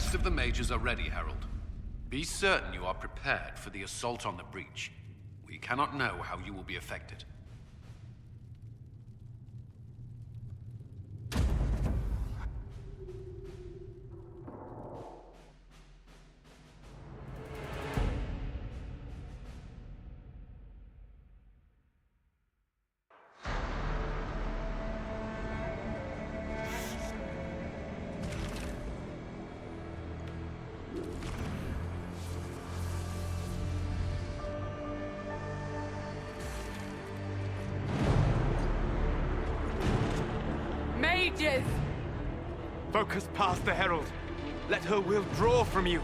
rest of the mages are ready, Herald. Be certain you are prepared for the assault on the breach. We cannot know how you will be affected. Mages! Focus past the Herald. Let her will draw from you.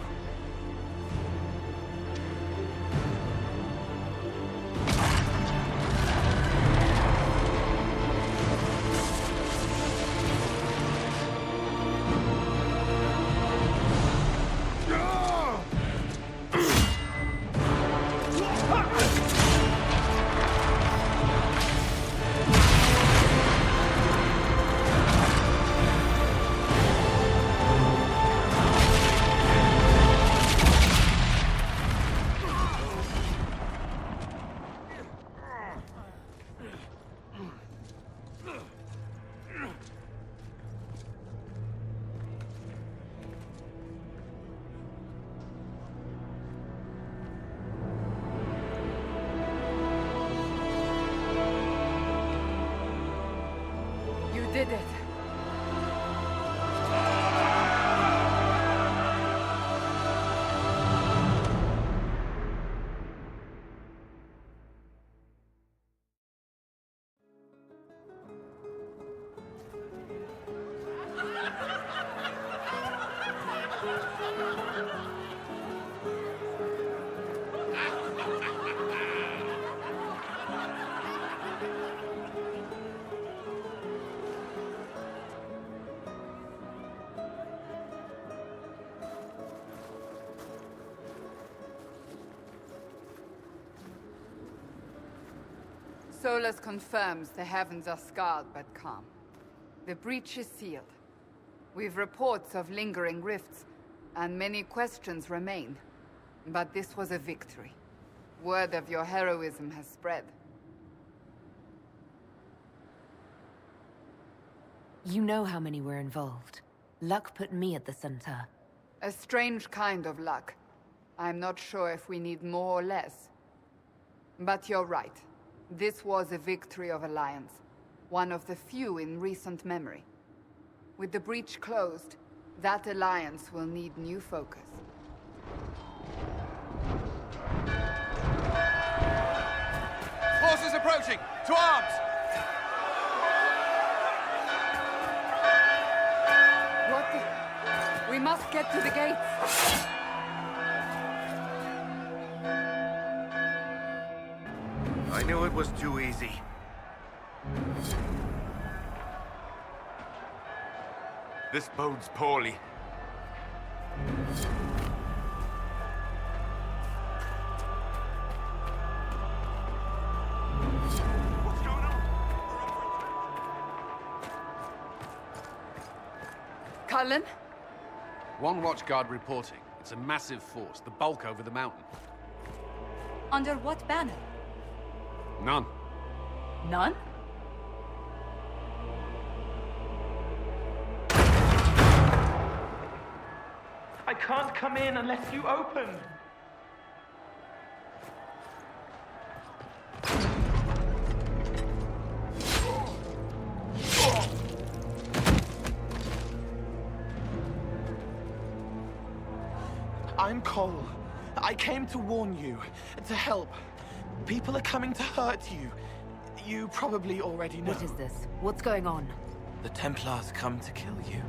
Did it. Solas confirms the heavens are scarred but calm. The breach is sealed. We've reports of lingering rifts, and many questions remain. But this was a victory. Word of your heroism has spread. You know how many were involved. Luck put me at the center. A strange kind of luck. I'm not sure if we need more or less. But you're right. This was a victory of Alliance. One of the few in recent memory. With the breach closed, that alliance will need new focus. Forces approaching! To arms! What the... We must get to the gates! I knew it was too easy. This bodes poorly. What's going on? Cullen? One watchguard reporting. It's a massive force, the bulk over the mountain. Under what banner? None. None? I can't come in unless you open. I'm Cole. I came to warn you, to help. People are coming to hurt you. You probably already know. What is this? What's going on? The Templars come to kill you.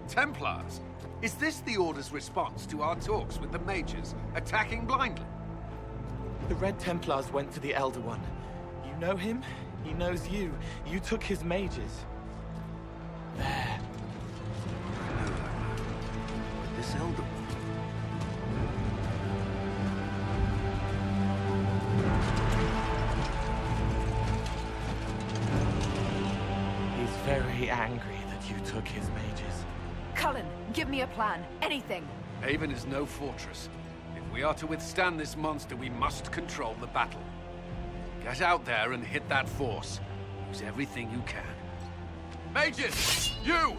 Templars? Is this the Order's response to our talks with the mages, attacking blindly? The Red Templars went to the Elder One. You know him? He knows you. You took his mages. There. I know that man. But this Elder One... He's very angry that you took his mages. Cullen, give me a plan. Anything. Haven is no fortress. If we are to withstand this monster, we must control the battle. Get out there and hit that force. Use everything you can. Mages! You!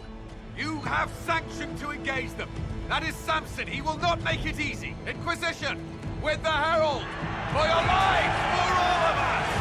You have sanction to engage them! That is Samson, he will not make it easy! Inquisition! With the Herald! For your lives! For all of us!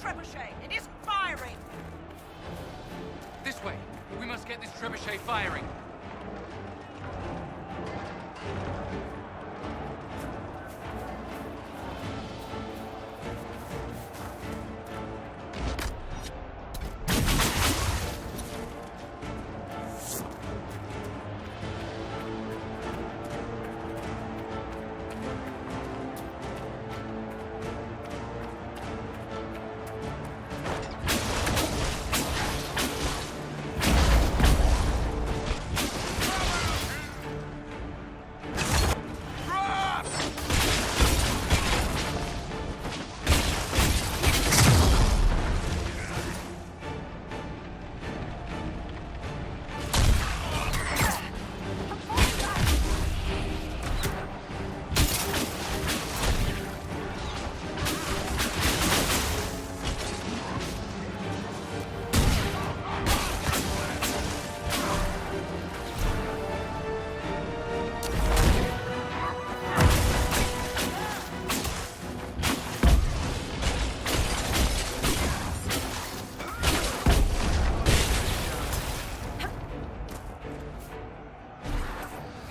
Trebuchet! It isn't firing! This way! We must get this Trebuchet firing!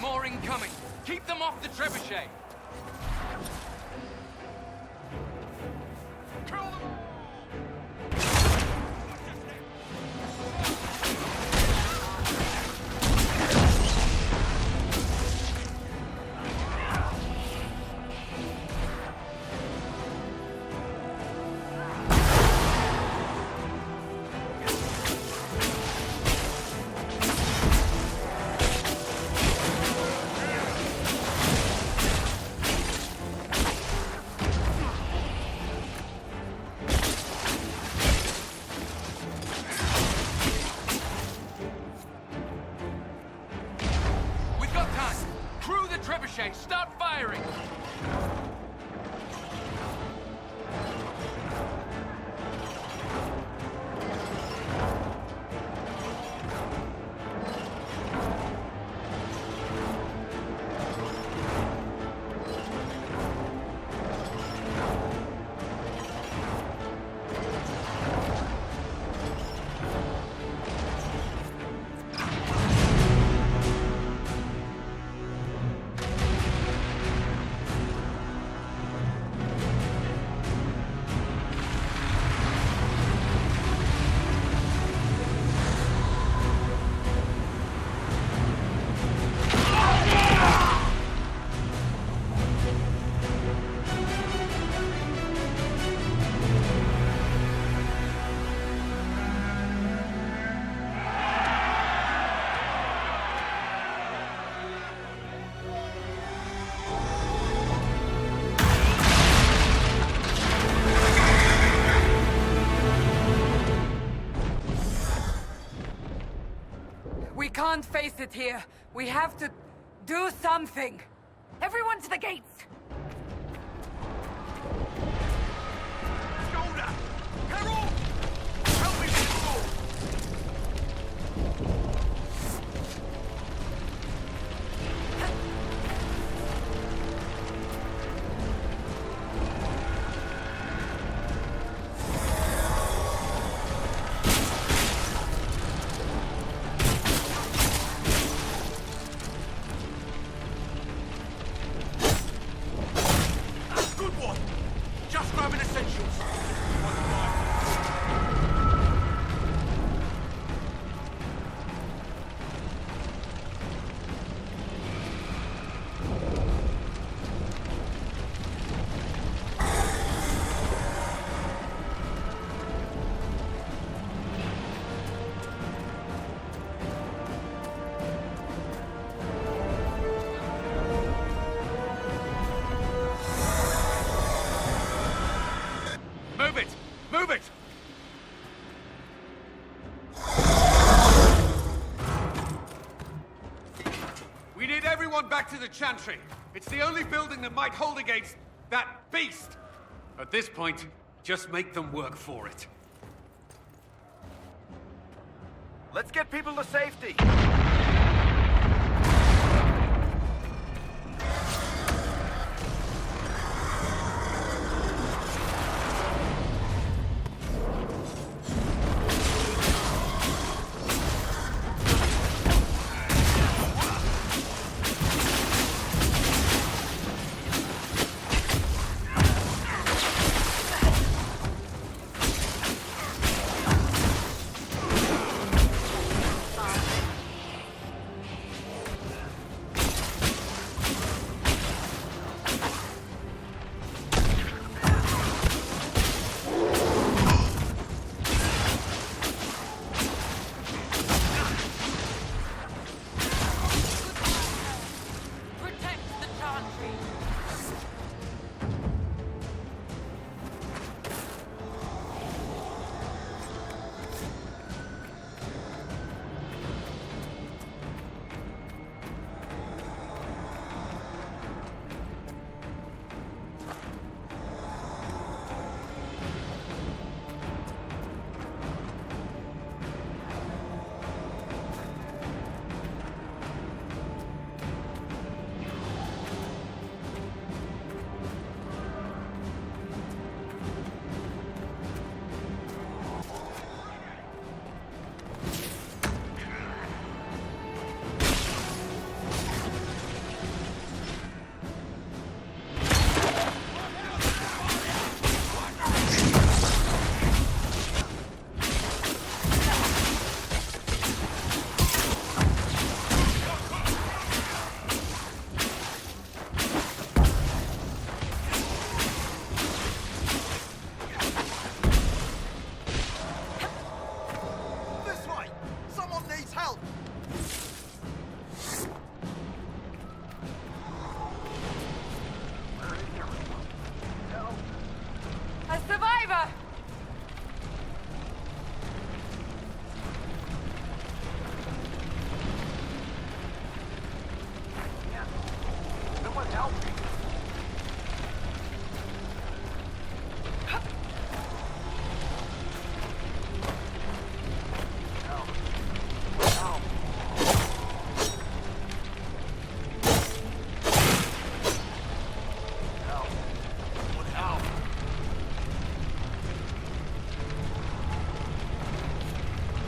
More incoming! Keep them off the Trebuchet! Kill them all! Trebuchet, start firing! We can't face it here. We have to do something. Everyone to the gates! Shoulder! Herald! Help me with the door! Good one! Just grabbing essentials. Move it! Move it! We need everyone back to the Chantry. It's the only building that might hold against that beast. At this point, just make them work for it. Let's get people to safety.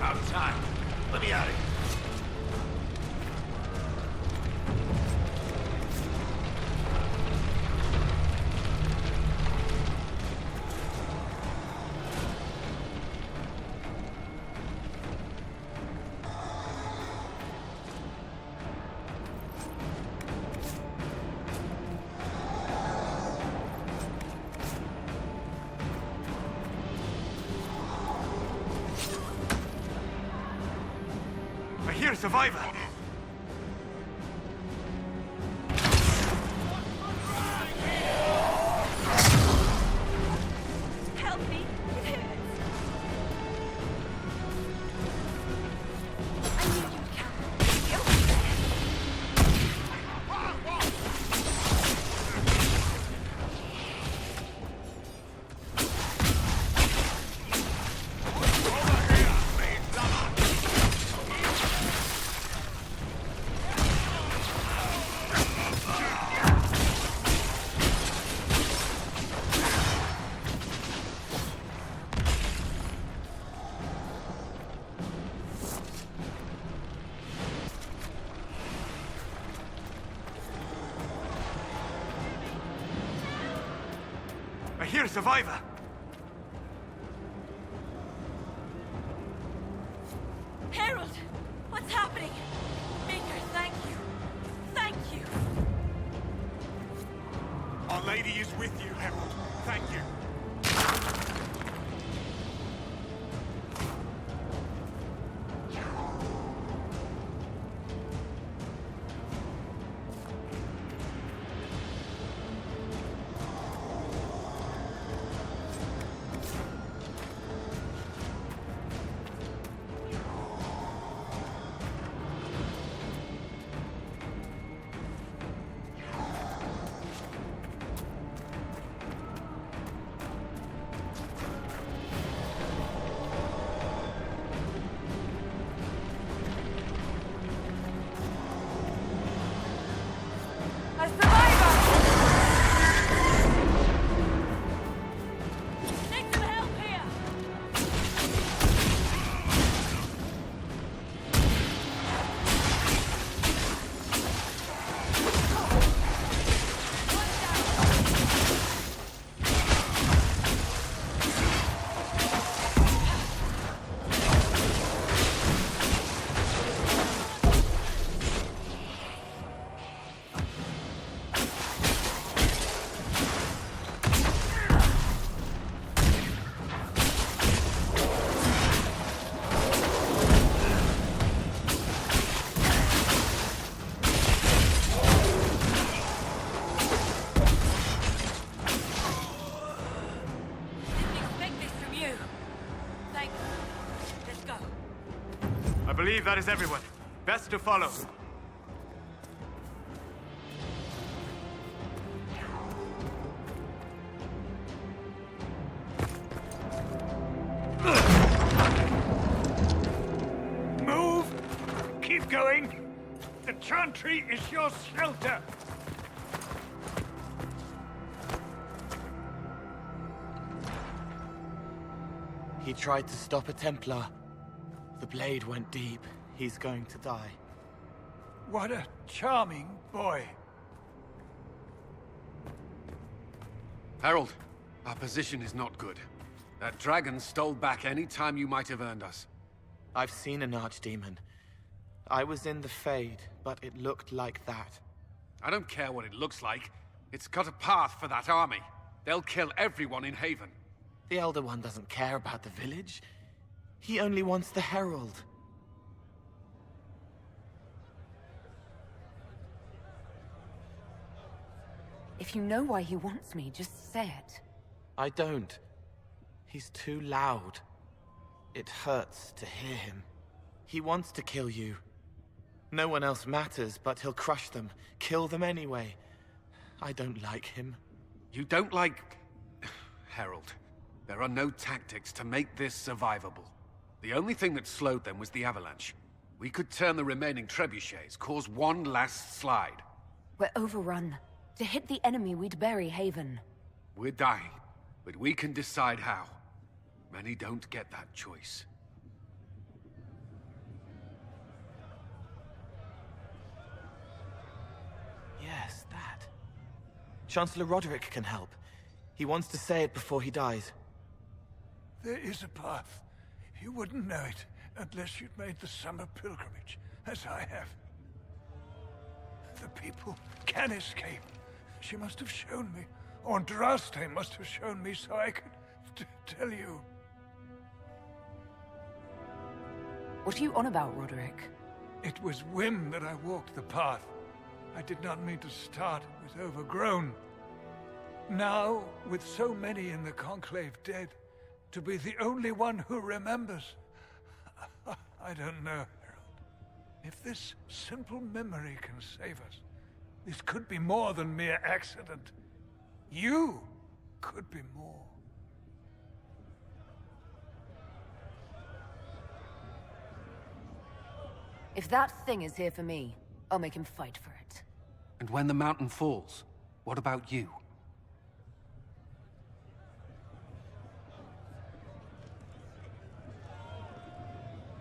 Out of time. Let me out of here. I hear a survivor. Help me! It hurts! I knew you'd come. I hear a survivor. Harold! What's happening? Maker, thank you. Thank you. Our Lady is with you, Herald. Thank you. A survivor! Need some help here! Didn't expect this from you. Thank you. Let's go. I believe that is everyone. Best to follow. Move! Keep going! The Chantry is your shelter! He tried to stop a Templar. The blade went deep. He's going to die. What a charming boy. Harold, our position is not good. That dragon stole back any time you might have earned us. I've seen an archdemon. I was in the Fade, but it looked like that. I don't care what it looks like. It's got a path for that army. They'll kill everyone in Haven. The Elder One doesn't care about the village. He only wants the Herald. If you know why he wants me, just say it. I don't. He's too loud. It hurts to hear him. He wants to kill you. No one else matters, but he'll crush them, kill them anyway. I don't like him. You don't like... Herald. There are no tactics to make this survivable. The only thing that slowed them was the avalanche. We could turn the remaining trebuchets, cause one last slide. We're overrun. To hit the enemy, we'd bury Haven. We're dying, but we can decide how. Many don't get that choice. Yes, that. Chancellor Roderick can help. He wants to say it before he dies. There is a path. You wouldn't know it unless you'd made the summer pilgrimage, as I have. The people can escape. She must have shown me. Or Andraste must have shown me so I could tell you. What are you on about, Roderick? It was whim that I walked the path. I did not mean to start. It was overgrown. Now, with so many in the Conclave dead, to be the only one who remembers... I don't know, Herald. If this simple memory can save us, this could be more than mere accident. You could be more. If that thing is here for me, I'll make him fight for it. And when the mountain falls, what about you?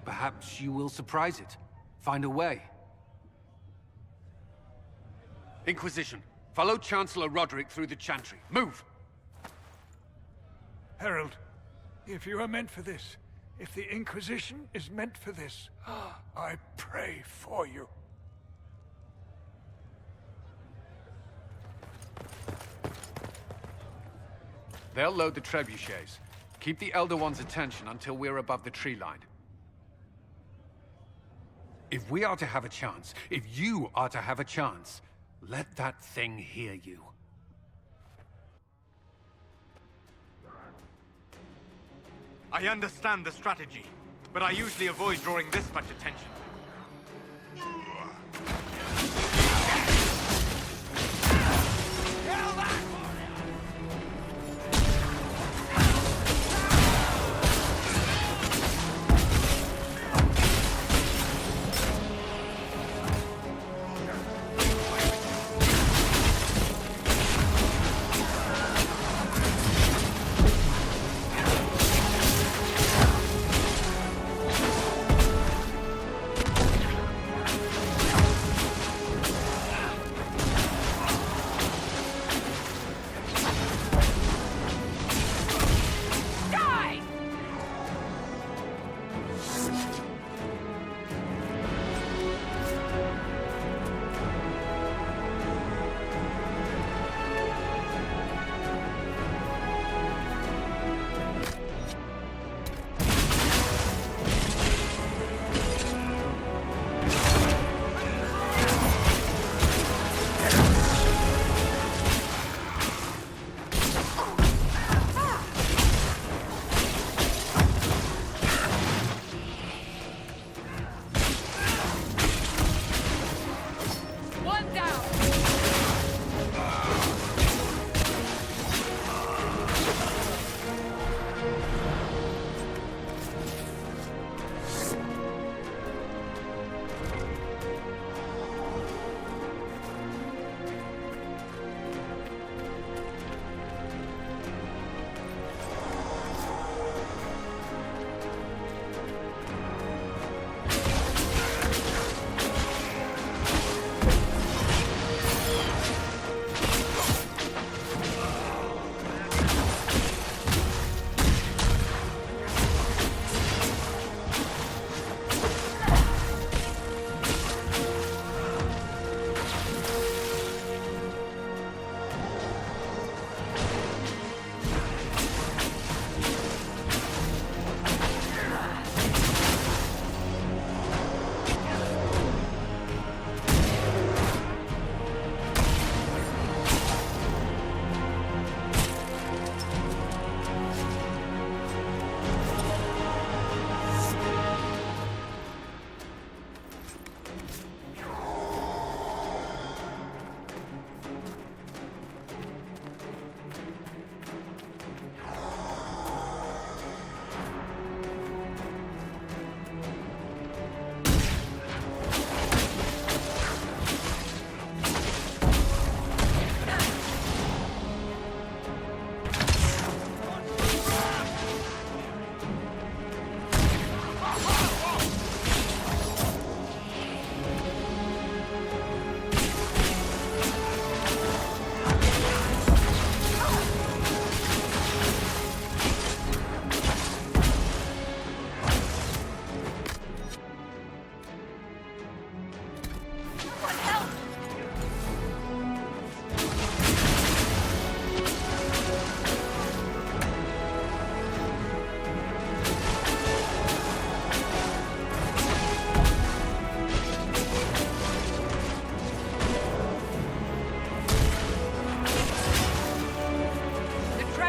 Perhaps you will surprise it. Find a way. Inquisition, follow Chancellor Roderick through the Chantry. Move! Herald, if you are meant for this, if the Inquisition is meant for this, I pray for you. They'll load the trebuchets. Keep the Elder One's attention until we're above the tree line. If we are to have a chance, if you are to have a chance, let that thing hear you. I understand the strategy, but I usually avoid drawing this much attention.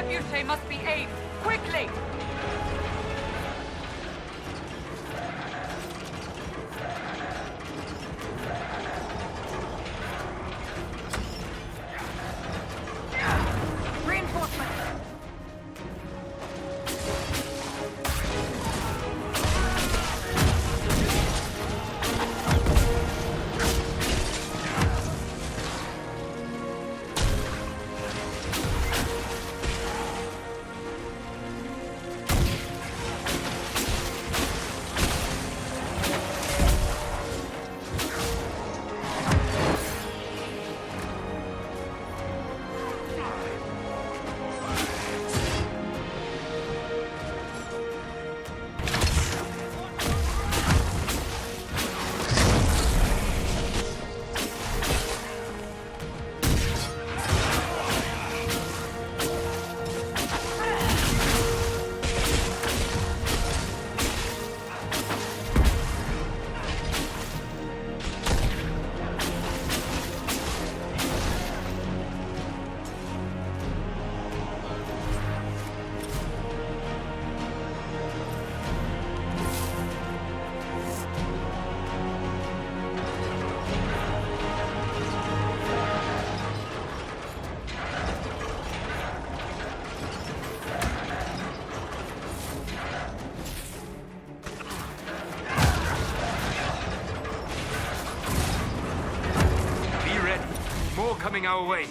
Trebuchet must be aimed! Quickly! Reinforcements! Coming our way.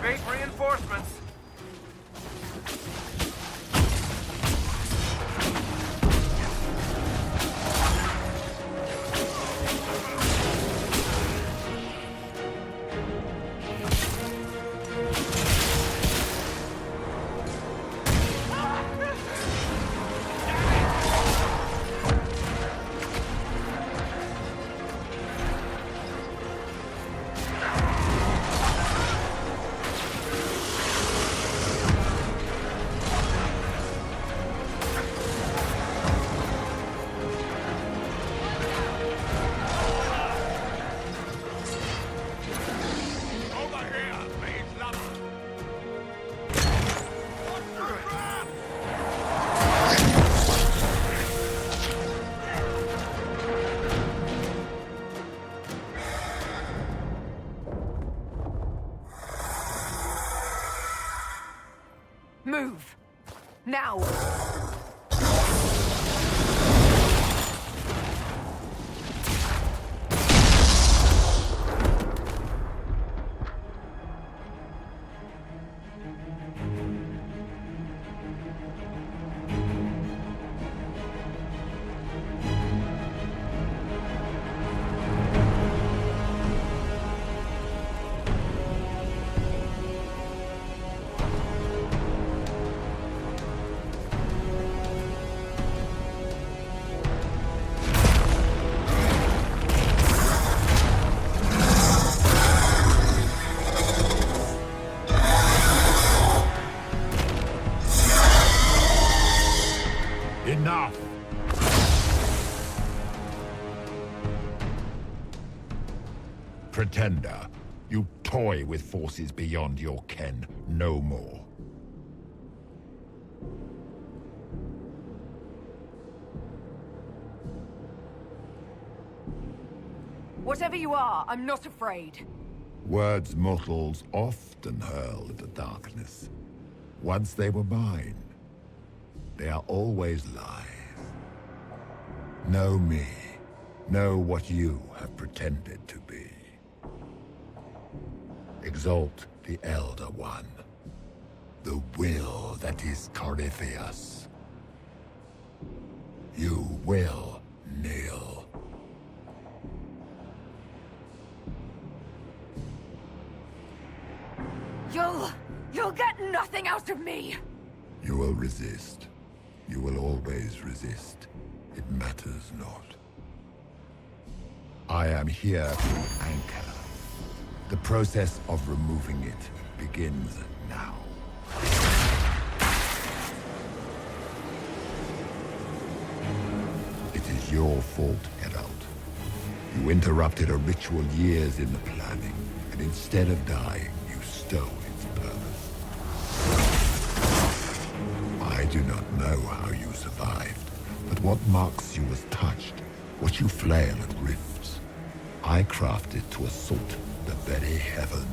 Great reinforcements. Move! Now! Enough! Pretender, you toy with forces beyond your ken, no more. Whatever you are, I'm not afraid. Words mortals often hurl at the darkness. Once they were mine, they are always lies. Know me. Know what you have pretended to be. Exalt the Elder One. The will that is Corypheus. You will kneel. You'll get nothing out of me! You will resist. You will always resist. It matters not. I am here to anchor. The process of removing it begins now. It is your fault, Herald. You interrupted a ritual years in the planning, and instead of dying, you stole its purpose. I do not know how you survived, but what marks you as touched, what you flail at rifts, I crafted to assault the very heaven.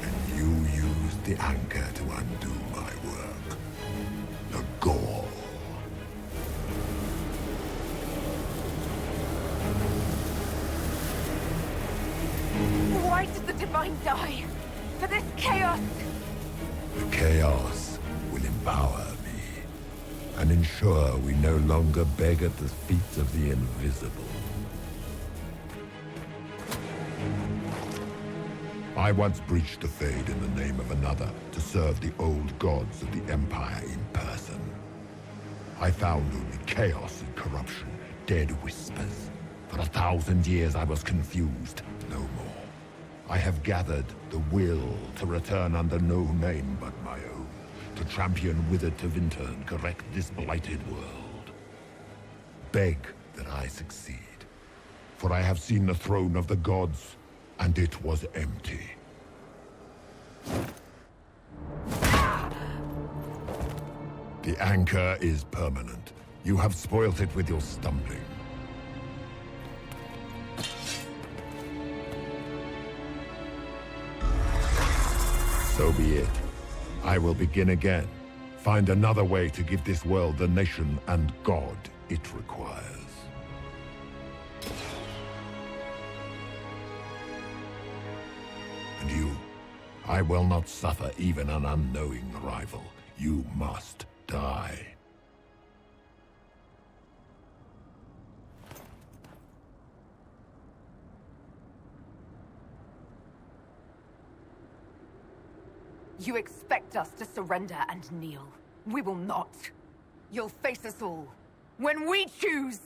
And you used the anchor to undo my work. The gore. Why did the Divine die? For this chaos! The chaos will empower me, and ensure we no longer beg at the feet of the invisible. I once breached the Fade in the name of another to serve the old gods of the Empire in person. I found only chaos and corruption, dead whispers. For 1,000 years I was confused, no more. I have gathered the will to return under no name but my own, to champion withered to Winter and correct this blighted world. Beg that I succeed, for I have seen the throne of the gods, and it was empty. The anchor is permanent. You have spoilt it with your stumbling. So be it. I will begin again. Find another way to give this world the nation and God it requires. And you, I will not suffer even an unknowing rival. You must die. You expect us to surrender and kneel. We will not. You'll face us all. When we choose!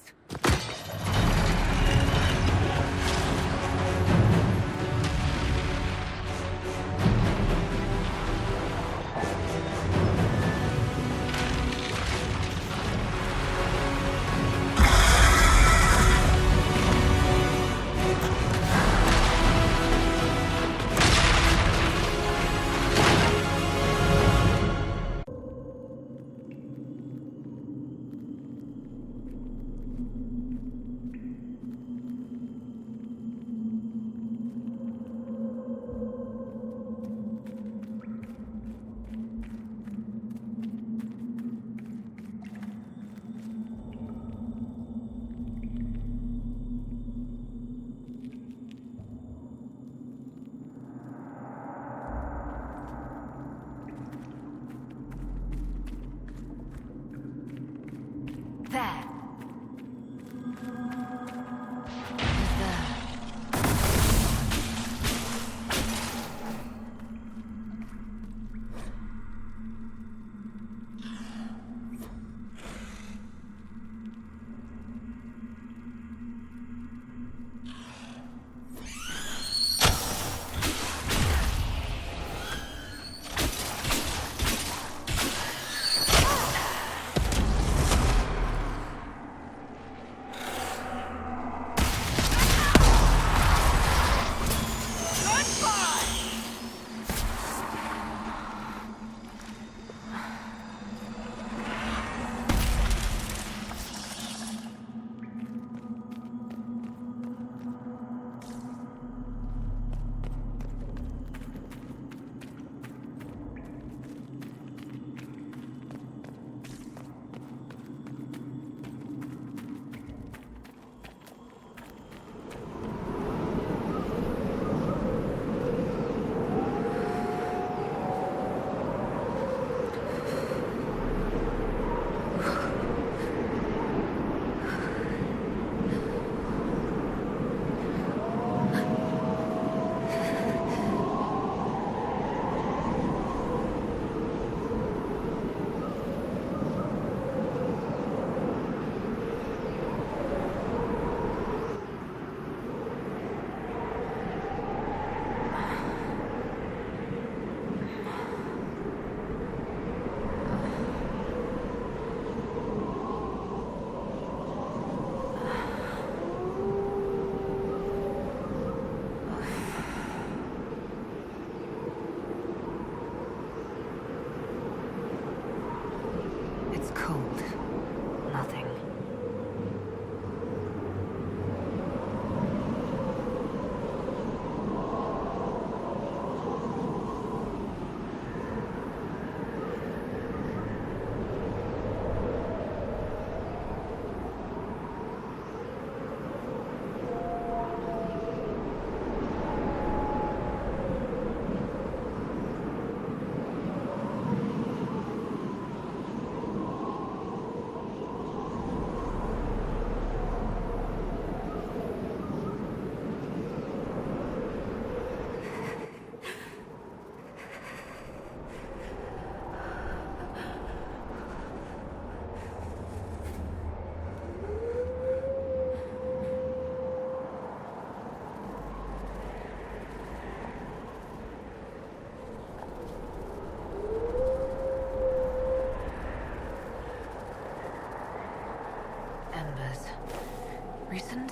frightened?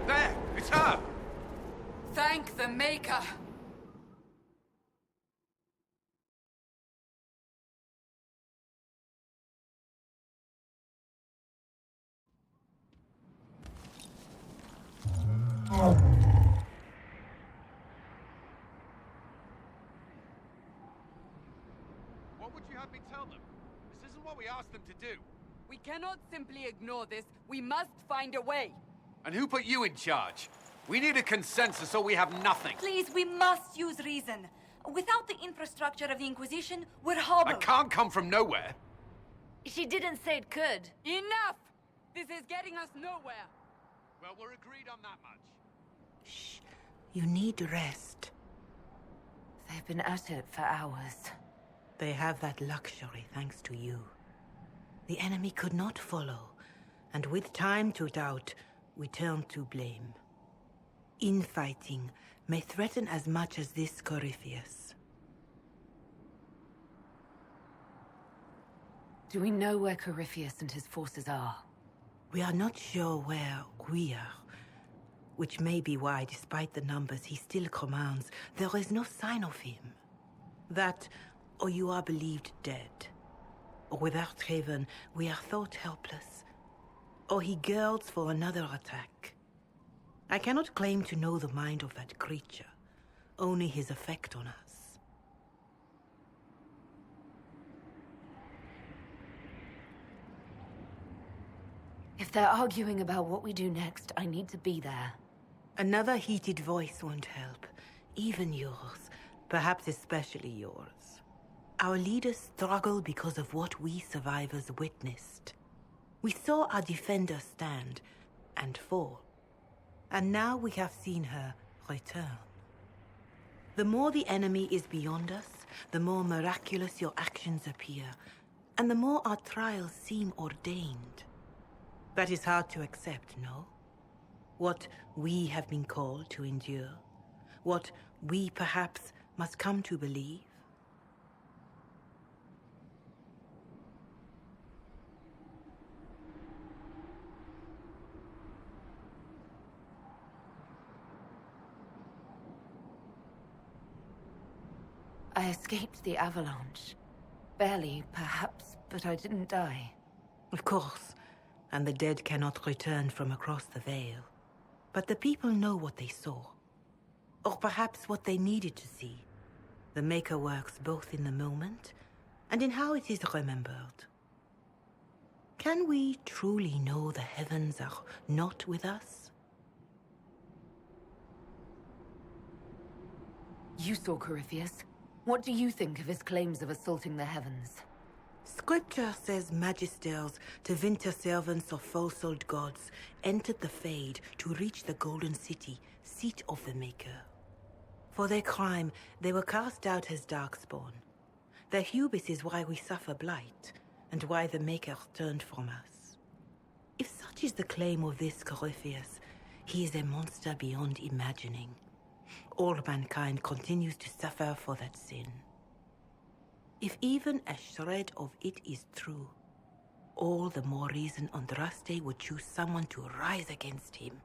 There! It's her! Thank the Maker! What would you have me tell them? This isn't what we asked them to do. We cannot simply ignore this. We must find a way. And who put you in charge? We need a consensus or we have nothing. Please, we must use reason. Without the infrastructure of the Inquisition, we're I hobbled. can't come from nowhere. She didn't say it could. Enough! This is getting us nowhere. Well, we're agreed on that much. Shh. You need rest. They've been at it for hours. They have that luxury thanks to you. The enemy could not follow, and with time to doubt, we turn to blame. Infighting may threaten as much as this Corypheus. Do we know where Corypheus and his forces are? We are not sure where we are, which may be why, despite the numbers he still commands, there is no sign of him. That, or you are believed dead. Or without Haven, we are thought helpless. Or he girds for another attack. I cannot claim to know the mind of that creature, only his effect on us. If they're arguing about what we do next, I need to be there. Another heated voice won't help. Even yours. Perhaps especially yours. Our leaders struggle because of what we survivors witnessed. We saw our defenders stand and fall. And now we have seen her return. The more the enemy is beyond us, the more miraculous your actions appear, and the more our trials seem ordained. That is hard to accept, no? What we have been called to endure, what we perhaps must come to believe. I escaped the avalanche. Barely, perhaps, but I didn't die. Of course, and the dead cannot return from across the veil. But the people know what they saw. Or perhaps what they needed to see. The Maker works both in the moment and in how it is remembered. Can we truly know the heavens are not with us? You saw Corypheus. What do you think of his claims of assaulting the heavens? Scripture says magisters, to winter servants of false-souled gods, entered the Fade to reach the Golden City, seat of the Maker. For their crime, they were cast out as Darkspawn. Their hubris is why we suffer blight, and why the Maker turned from us. If such is the claim of this Corypheus, he is a monster beyond imagining. All mankind continues to suffer for that sin. If even a shred of it is true, all the more reason Andraste would choose someone to rise against him.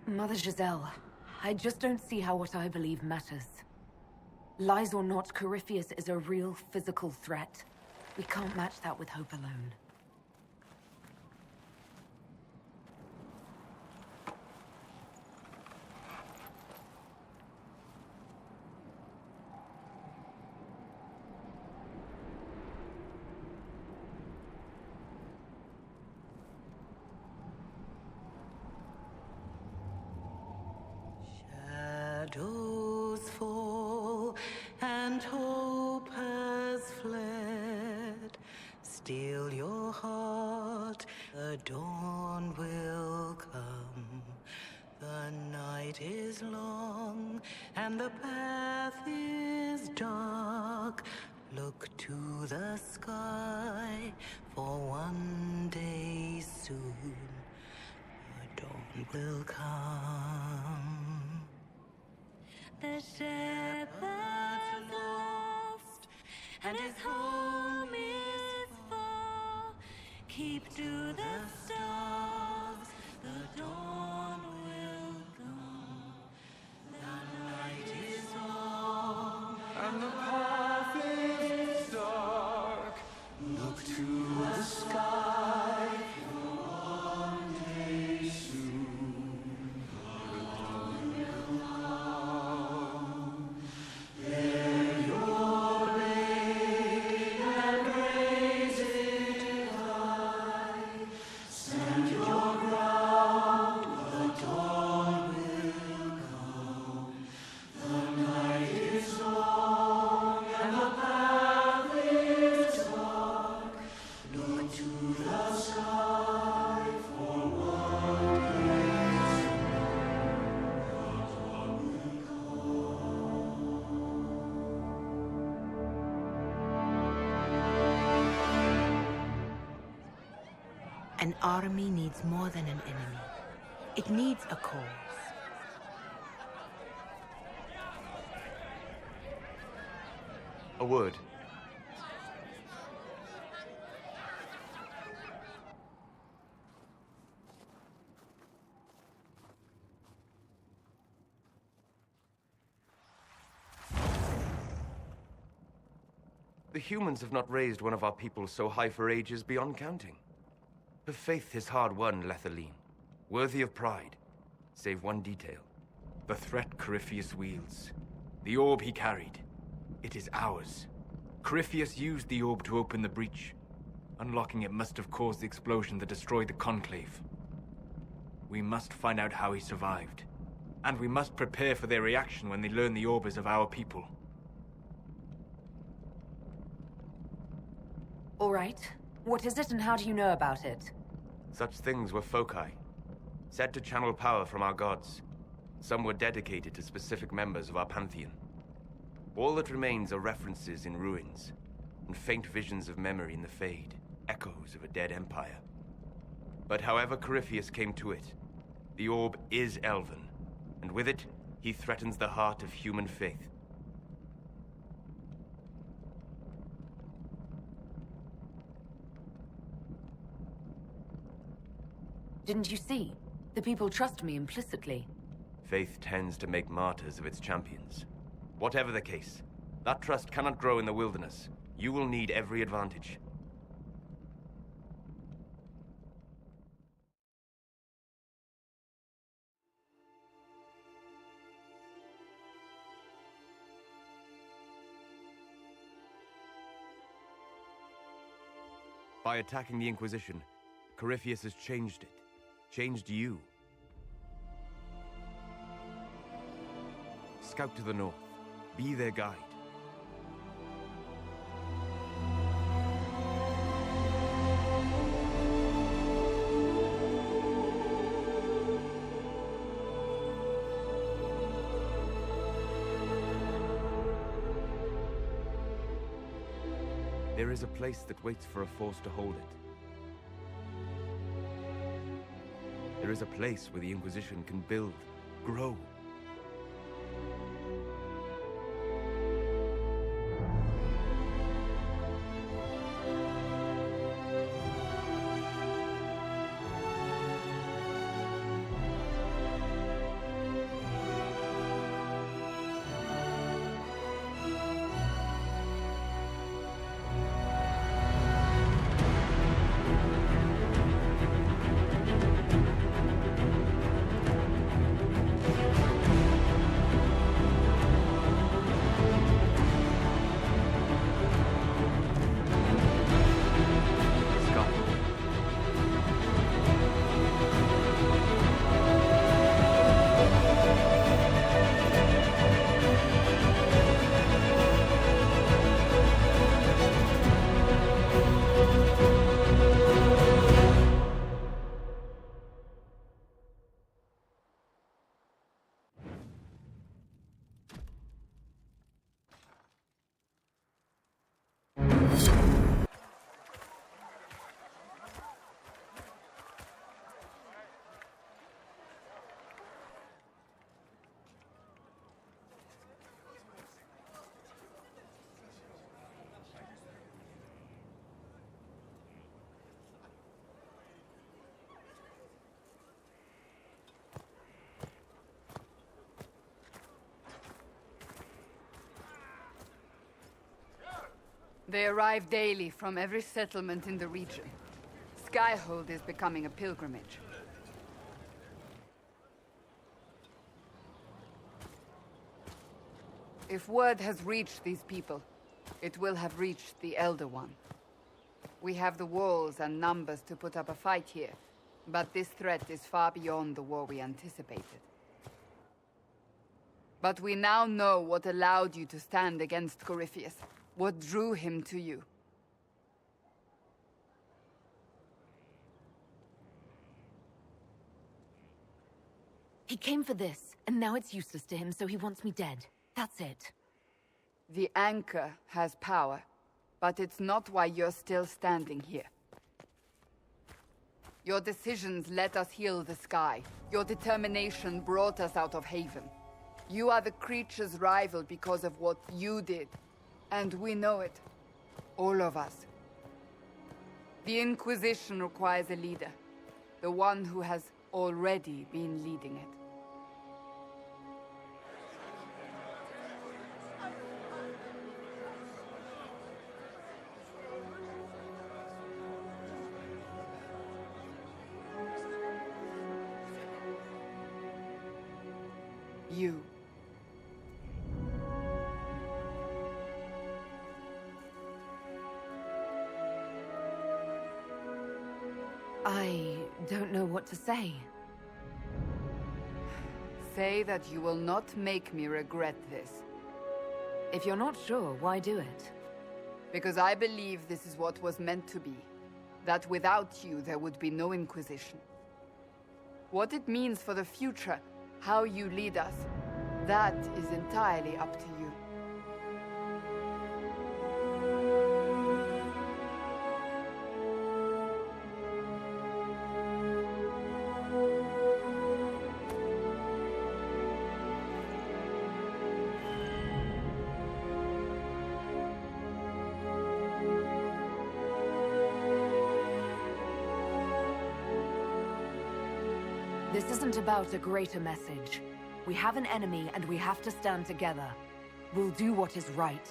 Mother Giselle, I just don't see how what I believe matters. Lies or not, Corypheus is a real physical threat. We can't match that with hope alone. Shadows fall, and hope has fled. Still your heart, the dawn will come. The night is long, and the path is dark. Look to the sky, for one day soon the dawn will come. The shepherd's lost, and his home is far. Keep to the stars, the dawn will come. The night is long, And the path is dark. Look to the sky. One day soon, the dawn will come. Bear your blade and raise it high. Stand your ground, the dawn will come. The night is long and the path is dark. Look to the sky for one day soon. The dawn will An army needs more than an enemy. It needs a cause. A word. The humans have not raised one of our people so high for ages beyond counting. Her faith is hard-won, Lethaline, worthy of pride, save one detail. The threat Corypheus wields. The orb he carried. It is ours. Corypheus used the orb to open the breach. Unlocking it must have caused the explosion that destroyed the Conclave. We must find out how he survived. And we must prepare for their reaction when they learn the orb is of our people. All right. What is it and how do you know about it? Such things were foci, said to channel power from our gods. Some were dedicated to specific members of our pantheon. All that remains are references in ruins, and faint visions of memory in the Fade, echoes of a dead empire. But however Corypheus came to it, the orb is elven, and with it, he threatens the heart of human faith. Didn't you see? The people trust me implicitly. Faith tends to make martyrs of its champions. Whatever the case, that trust cannot grow in the wilderness. You will need every advantage. By attacking the Inquisition, Corypheus has changed it. Changed you. Scout to the north. Be their guide. There is a place that waits for a force to hold it. There is a place where the Inquisition can build, grow. They arrive daily from every settlement in the region. Skyhold is becoming a pilgrimage. If word has reached these people, it will have reached the Elder One. We have the walls and numbers to put up a fight here, but this threat is far beyond the war we anticipated. But we now know what allowed you to stand against Corypheus, what drew him to you. He came for this, and now it's useless to him, so he wants me dead. That's it. The Anchor has power, but it's not why you're still standing here. Your decisions let us heal the sky. Your determination brought us out of Haven. You are the creature's rival because of what you did. And we know it. All of us. The Inquisition requires a leader. The one who has already been leading it. You. I don't know what to say. Say that you will not make me regret this. If you're not sure, why do it? Because I believe this is what was meant to be. That without you, there would be no Inquisition. What it means for the future, how you lead us, that is entirely up to you. This isn't about a greater message. We have an enemy, and we have to stand together. We'll do what is right.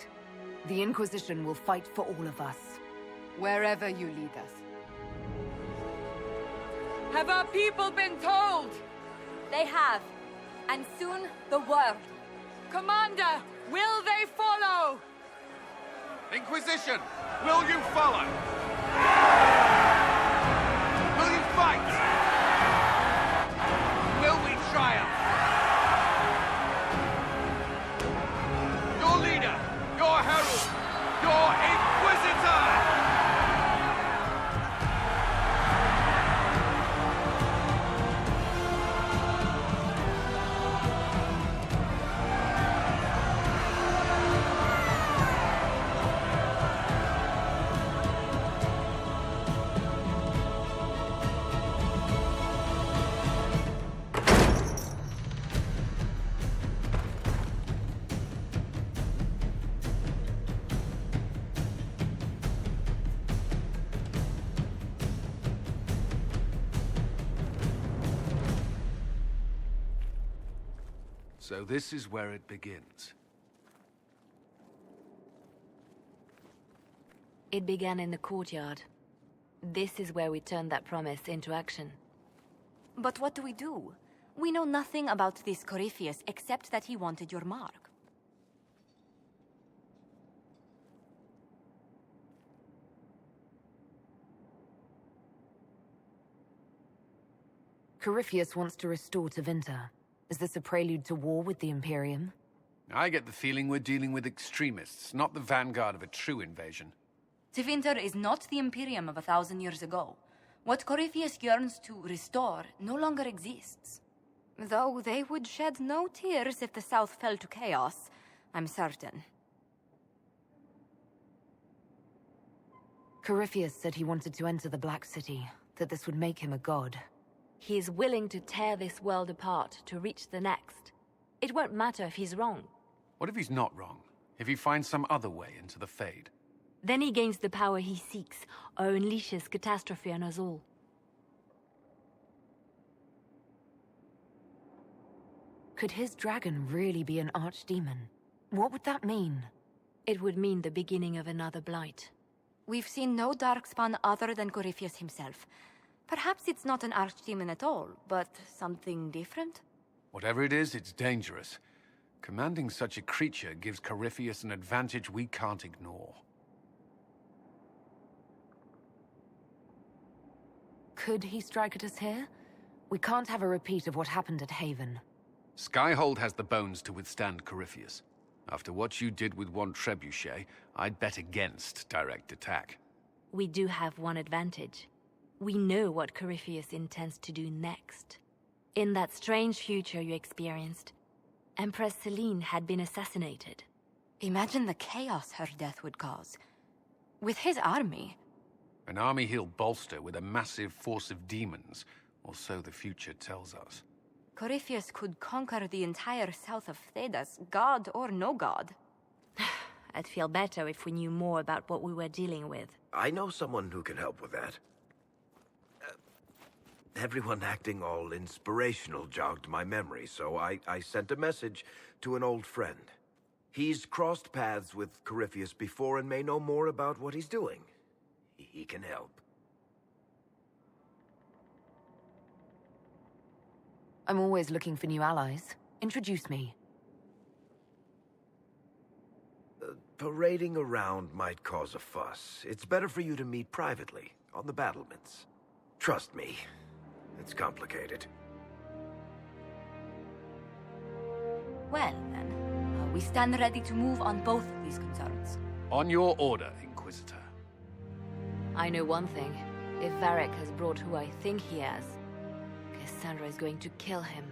The Inquisition will fight for all of us. Wherever you lead us. Have our people been told? They have. And soon, the world. Commander, will they follow? Inquisition, will you follow? Will you fight? Will we triumph? Your leader, your herald, your Inquisitor! So this is where it begins. It began in the courtyard. This is where we turned that promise into action. But what do we do? We know nothing about this Corypheus except that he wanted your mark. Corypheus wants to restore Tevinter. Is this a prelude to war with the Imperium? I get the feeling we're dealing with extremists, not the vanguard of a true invasion. Tevinter is not the Imperium of 1,000 years ago. What Corypheus yearns to restore no longer exists. Though they would shed no tears if the South fell to chaos, I'm certain. Corypheus said he wanted to enter the Black City, that this would make him a god. He is willing to tear this world apart to reach the next. It won't matter if he's wrong. What if he's not wrong? If he finds some other way into the Fade? Then he gains the power he seeks, or unleashes catastrophe on us all. Could his dragon really be an archdemon? What would that mean? It would mean the beginning of another blight. We've seen no darkspawn other than Corypheus himself. Perhaps it's not an archdemon at all, but something different? Whatever it is, it's dangerous. Commanding such a creature gives Corypheus an advantage we can't ignore. Could he strike at us here? We can't have a repeat of what happened at Haven. Skyhold has the bones to withstand Corypheus. After what you did with one Trebuchet, I'd bet against direct attack. We do have one advantage. We know what Corypheus intends to do next. In that strange future you experienced, Empress Selene had been assassinated. Imagine the chaos her death would cause. With his army. An army he'll bolster with a massive force of demons, or so the future tells us. Corypheus could conquer the entire south of Thedas, god or no god. I'd feel better if we knew more about what we were dealing with. I know someone who can help with that. Everyone acting all inspirational jogged my memory, so I sent a message to an old friend. He's crossed paths with Corypheus before and may know more about what he's doing. He can help. I'm always looking for new allies. Introduce me. Parading around might cause a fuss. It's better for you to meet privately, on the battlements. Trust me, it's complicated. Well, then, we stand ready to move on both of these concerns. On your order, Inquisitor. I know one thing. If Varric has brought who I think he has, Cassandra is going to kill him.